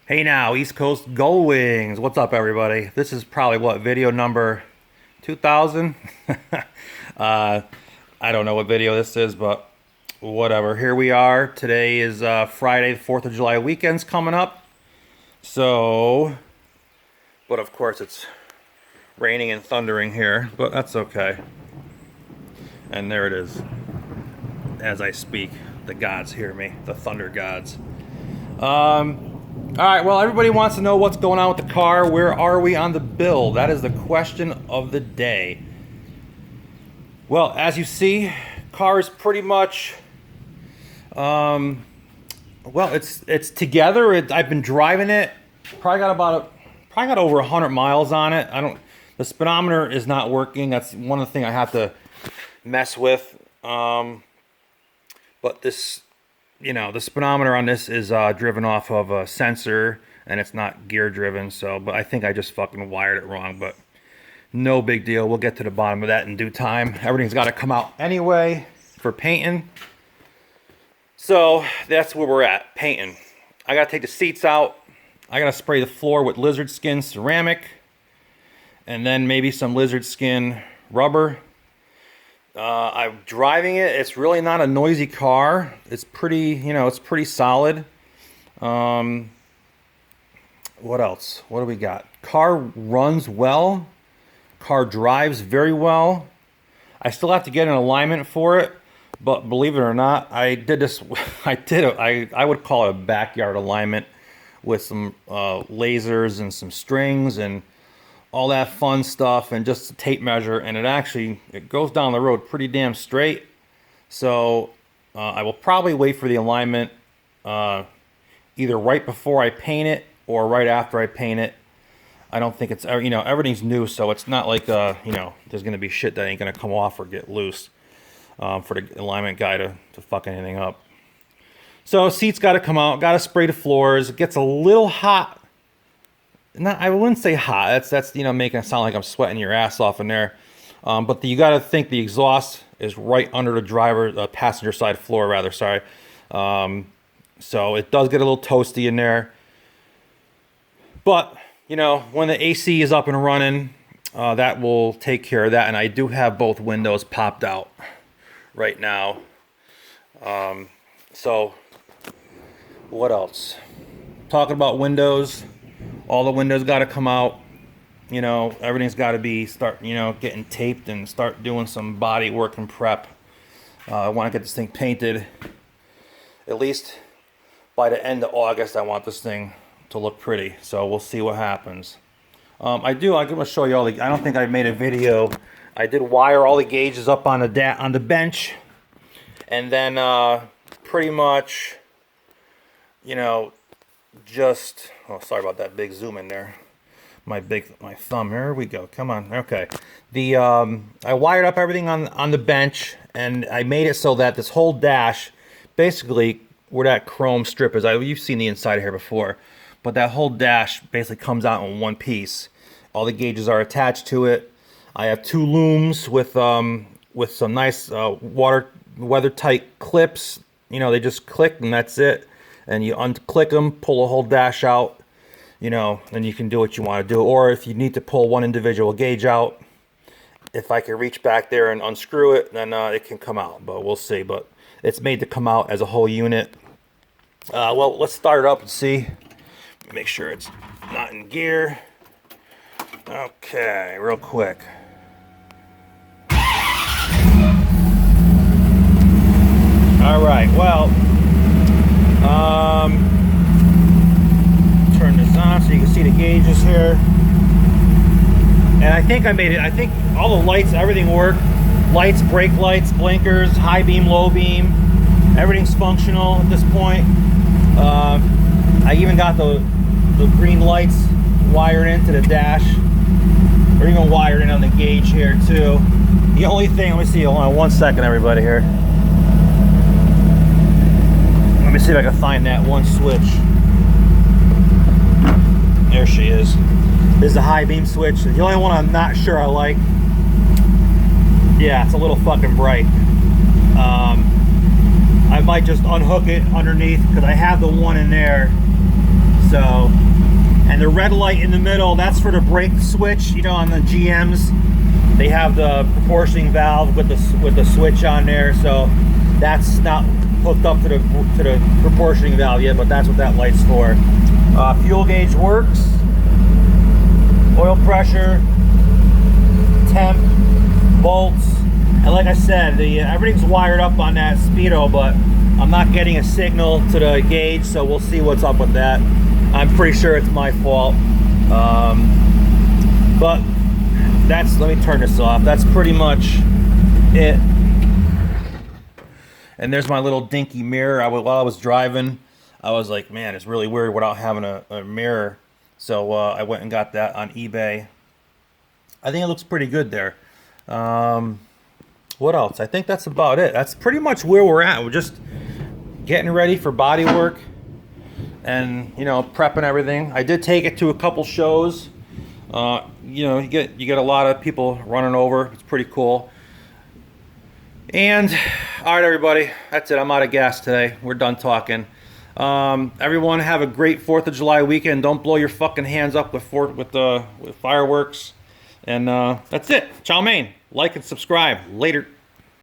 Hey now, East Coast Gullwings. What's up, everybody? This is probably what, video number 2000? uh, I don't know what video this is, but whatever. Here we are. Today is Friday, 4th of July weekend's coming up. So, but of course it's raining and thundering here, but that's okay. And there it is. As I speak, the gods hear me, the thunder gods. All right, well, everybody wants to know what's going on with the car. Where are we on the build? That is the question of the day. Well, as you see, car is pretty much, well, it's together. I've been driving it. Probably got over 100 miles on it. The speedometer is not working. That's one of the things I have to mess with. But this, the speedometer on this is driven off of a sensor, and it's not gear driven. But I think I just fucking wired it wrong. But no big deal. We'll get to the bottom of that in due time. Everything's got to come out anyway for painting. So that's where we're at, painting. I got to take the seats out. I got to spray the floor with lizard skin ceramic, and then maybe some lizard skin rubber. I'm driving it. It's really not a noisy car. It's pretty, it's pretty solid. What else? What do we got? Car runs well. Car drives very well. I still have to get an alignment for it, but believe it or not, I did this. I would call it a backyard alignment with some lasers and some strings and all that fun stuff, and just a tape measure, and it goes down the road pretty damn straight. So I will probably wait for the alignment either right before I paint it or right after I paint it. I don't think it's, everything's new, so it's not like, there's going to be shit that ain't going to come off or get loose for the alignment guy to fuck anything up. So seats got to come out, got to spray the floors. It gets a little hot. I wouldn't say hot. That's making it sound like I'm sweating your ass off in there. But you got to think the exhaust is right under the passenger side floor, rather. Sorry. So it does get a little toasty in there. But when the AC is up and running, that will take care of that. And I do have both windows popped out right now. So what else? Talking about windows. All the windows got to come out. Everything's got to start getting taped and start doing some body work and prep. I want to get this thing painted at least by the end of August. I want this thing to look pretty. So we'll see what happens. I'm going to show you all I don't think I made a video. I did wire all the gauges up on the bench, and then pretty much, sorry about that big zoom in there. My thumb. Here we go. Come on. Okay. I wired up everything on the bench, and I made it so that this whole dash, basically where that chrome strip is, you've seen the inside of here before, but that whole dash basically comes out in one piece. All the gauges are attached to it. I have two looms with some nice weather tight clips. They just click and that's it. And you unclick them, pull a whole dash out, then you can do what you want to do. Or if you need to pull one individual gauge out, if I can reach back there and unscrew it, then it can come out. But we'll see. But it's made to come out as a whole unit. Well, let's start it up and see. Make sure it's not in gear. Okay, real quick. All right, well, turn this on so you can see the gauges here. And I think I made it. I think all the lights, everything worked. Lights, brake lights, blinkers, high beam, low beam. Everything's functional at this point. I even got the green lights wired into the dash. They're even wired in on the gauge here too. The only thing, let me see, hold on 1 second, everybody here. Let me see if I can find that one switch. There she is. This is the high beam switch. The only one I'm not sure I like. Yeah, it's a little fucking bright. I might just unhook it underneath because I have the one in there. So, and the red light in the middle, that's for the brake switch. You know, on the GMs, they have the proportioning valve with the switch on there. So that's not hooked up to the proportioning valve yet, but that's what that light's for. Fuel gauge works. Oil pressure, temp, bolts, and like I said, everything's wired up on that Speedo, but I'm not getting a signal to the gauge, so we'll see what's up with that. I'm pretty sure it's my fault. But that's, let me turn this off. That's pretty much it. And there's my little dinky mirror. While I was driving, I was like, man, it's really weird without having a mirror. So I went and got that on eBay. I think it looks pretty good there. What else? I think that's about it. That's pretty much where we're at. We're just getting ready for body work and, you know, prepping everything. I did take it to a couple shows. You know, you get a lot of people running over. It's pretty cool. And all right, everybody, that's it. I'm out of gas today. We're done talking. Everyone have a great 4th of July weekend. Don't blow your fucking hands up with fireworks. And that's it. Chow mein. Like and subscribe. Later.